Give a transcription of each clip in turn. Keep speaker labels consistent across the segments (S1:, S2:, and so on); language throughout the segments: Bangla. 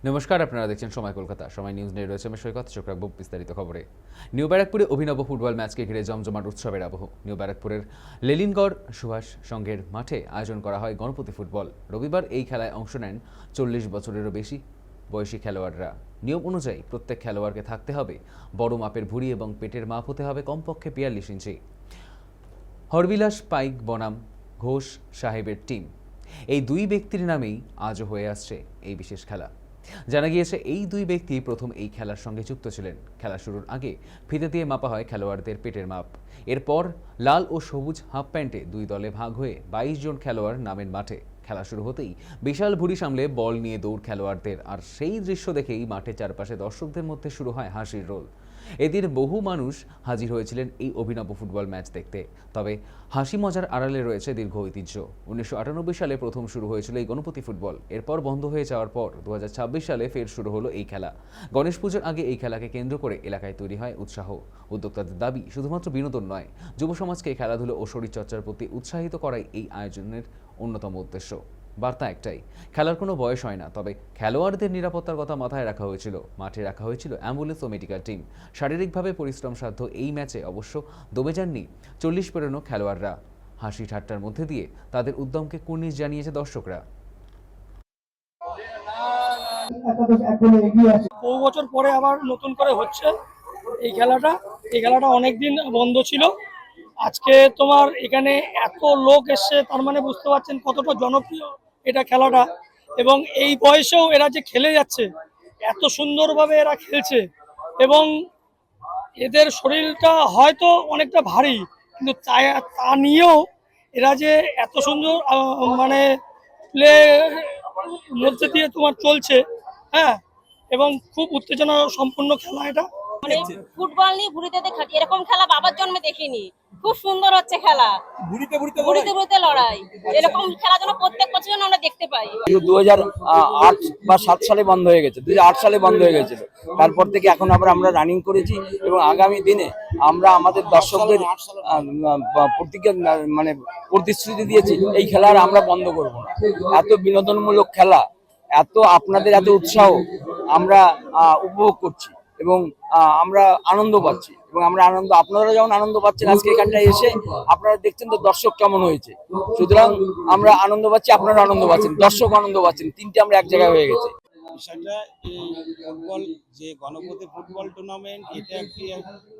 S1: নমস্কার, আপনারা দেখছেন সময় কলকাতা। সময় নিউজ নিয়ে রয়েছে আমি সৈকত। চোখ রাখবো বিস্তারিত খবরে। নিউ ব্যারাকপুরে অভিনব ফুটবল ম্যাচকে ঘিরে জমজমাট উৎসবের আবহ। নিউ ব্যারাকপুরের লেলিনগড় সুভাষ সংঘের মাঠে আয়োজন করা হয় গণপতি ফুটবল। রবিবার এই খেলায় অংশ নেন 40 বছরেরও বেশি বয়সী খেলোয়াড়রা। নিয়ম অনুযায়ী প্রত্যেক খেলোয়াড়কে থাকতে হবে বড় মাপের ভুঁড়ি এবং পেটের মাপ হতে হবে কমপক্ষে 42 ইঞ্চি। হরবিলাস পাইক বনাম ঘোষ সাহেবের টিম, এই দুই ব্যক্তির নামেই আজও হয়ে আসছে এই বিশেষ খেলা। জানা গিয়েছে এই দুই ব্যক্তি প্রথম এই খেলার সঙ্গে যুক্ত ছিলেন। খেলা শুরুর আগে ফিতে দিয়ে মাপা হয় খেলোয়াড়দের পেটের মাপ। এরপর লাল ও সবুজ হাফ প্যান্টে দুই দলে ভাগ হয়ে 22 জন খেলোয়াড় নামেন মাঠে। খেলা শুরু হতেই বিশাল ভুঁড়ি সামলে বল নিয়ে দৌড় খেলোয়াড়দের, আর সেই দৃশ্য দেখেই মাঠের চারপাশে দর্শকদের মধ্যে শুরু হয় হাসির রোল। এদিন বহু মানুষ হাজির হয়েছিলেন এই অভিনব ফুটবল ম্যাচ দেখতে। তবে হাসি মজার আড়ালে রয়েছে দীর্ঘ ঐতিহ্য। 1998 সালে প্রথম শুরু হয়েছিল এই গণপতি ফুটবল। এরপর বন্ধ হয়ে যাওয়ার পর 2026 সালে ফের শুরু হলো এই খেলা। গণেশ পুজোর আগে এই খেলাকে কেন্দ্র করে এলাকায় তৈরি হয় উৎসাহ। উদ্যোক্তাদের দাবি, শুধুমাত্র বিনোদন নয়, যুব সমাজকে খেলাধুলো ও শরীরচর্চার প্রতি উৎসাহিত করাই এই আয়োজনের অন্যতম উদ্দেশ্য। বার্তা একটাই, খেলার কোনো বয়স হয় না, তবে খেলোয়াড়দের নিরাপত্তার কথা মাথায় রাখা হয়েছিল। মাঠে রাখা হয়েছিল অ্যাম্বুলেন্স ও মেডিকেল টিম। শারীরিকভাবে পরিশ্রম সাধ্য এই ম্যাচে অবশ্য দমে যাননি 40 পেরোনো খেলোয়াড়রা। হাসি ঠাট্টার মধ্যে দিয়ে তাদের উদ্যমকে কুর্নিশ জানিয়েছে দর্শকরা।
S2: বহু বছর পরে আবার নতুন করে হচ্ছে এই খেলাটা অনেকদিন বন্ধ ছিল। আজকে তোমার এখানে এত লোক এসছে, তার মানে বুঝতে পারছেন কতটা জনপ্রিয় এটা খেলাটা। এবং এই বয়সেও এরা যে খেলে যাচ্ছে, এত সুন্দরভাবে এরা খেলছে, এবং এদের শরীরটা হয়তো অনেকটা ভারী, কিন্তু তা নিয়েও এরা যে এত সুন্দর মানে প্লে মধ্যে দিয়ে তোমার চলছে, হ্যাঁ, এবং খুব উত্তেজনা সম্পন্ন খেলা এটা।
S3: মানে ফুটবল নিয়ে ভুড়িতে খাটি, এরকম খেলা বাবার জন্মে দেখিনি। খুব সুন্দর হচ্ছে খেলা, ভুড়িতে ভুড়িতে লড়াই। এরকম খেলা যেন প্রত্যেক বছর আমরা দেখতে পাই।
S4: 2008 বা 7 সালে বন্ধ হয়ে গেছে, 2008 সালে বন্ধ হয়ে গেছিল। তারপর থেকে এখন আবার আমরা রানিং করেছি, এবং আগামী দিনে আমরা আমাদের দর্শকদের মানে প্রতিশ্রুতি দিয়েছি এই খেলা আর আমরা বন্ধ করব না। এত বিনোদনমূলক খেলা, এত আপনাদের এত উৎসাহ আমরা উপভোগ করছি, এবং আমরা আনন্দ পাচ্ছি, এবং আপনারা যেমন আনন্দ পাচ্ছেন আজকে এখানটায় এসে, আপনারা দেখছেন তো দর্শক কেমন হয়েছে। সুতরাং আমরা আনন্দ পাচ্ছি, আপনারা আনন্দ পাচ্ছেন, দর্শক আনন্দ পাচ্ছেন, তিনটে আমরা এক জায়গায় হয়ে গেছে।
S5: বিষয়টা এই ফুটবল যে গণপতি ফুটবল টুর্নামেন্ট, এটা একটি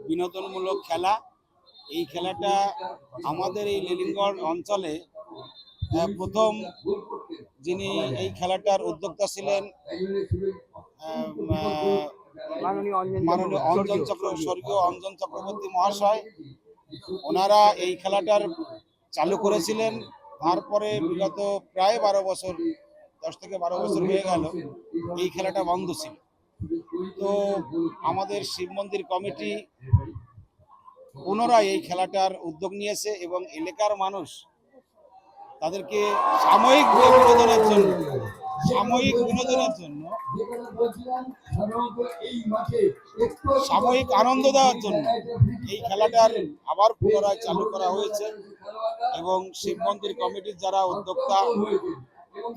S5: বিনোদনমূলক খেলা। এই খেলাটা আমাদের এই লেলিনগড় অঞ্চলে প্রথম যিনি এই খেলাটার উদ্যোক্তা ছিলেন মাননীয় স্বর্গীয় অঞ্জন চক্রবর্তী মহাশয়, ওনারা এই খেলাটার চালু করেছিলেন। তারপরে বিগত প্রায় 12 বছর, 10 থেকে 12 বছর হয়ে গেল এই খেলাটা বন্ধ ছিল। তো আমাদের শিব মন্দির কমিটি পুনরায় এই খেলাটার উদ্যোগ নিয়েছে, এবং এলাকার মানুষ তাদেরকে সাময়িক বিনোদনের জন্য সাময়িক আনন্দ দেওয়ার জন্য এই খেলাটার আবার পুনরায় চালু করা হয়েছে। এবং শিব মন্দির কমিটির যারা উদ্যোক্তা,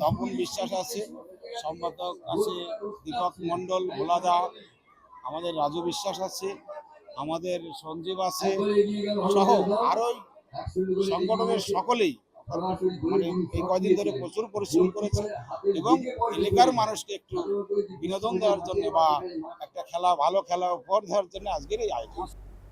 S5: তপন বিশ্বাস আছে, সম্পাদক আছে দীপক মণ্ডল, ভোলাদা, আমাদের রাজু বিশ্বাস আছে, আমাদের সঞ্জীব আছে, সহ আরো সংগঠনের সকলেই মানে এই কয়দিন ধরে প্রচুর পরিশ্রম করেছে, এবং এলাকার মানুষকে একটু বিনোদন দেওয়ার জন্য বা একটা ভালো খেলা উপহার দেওয়ার জন্য আজকের এই আয়োজন।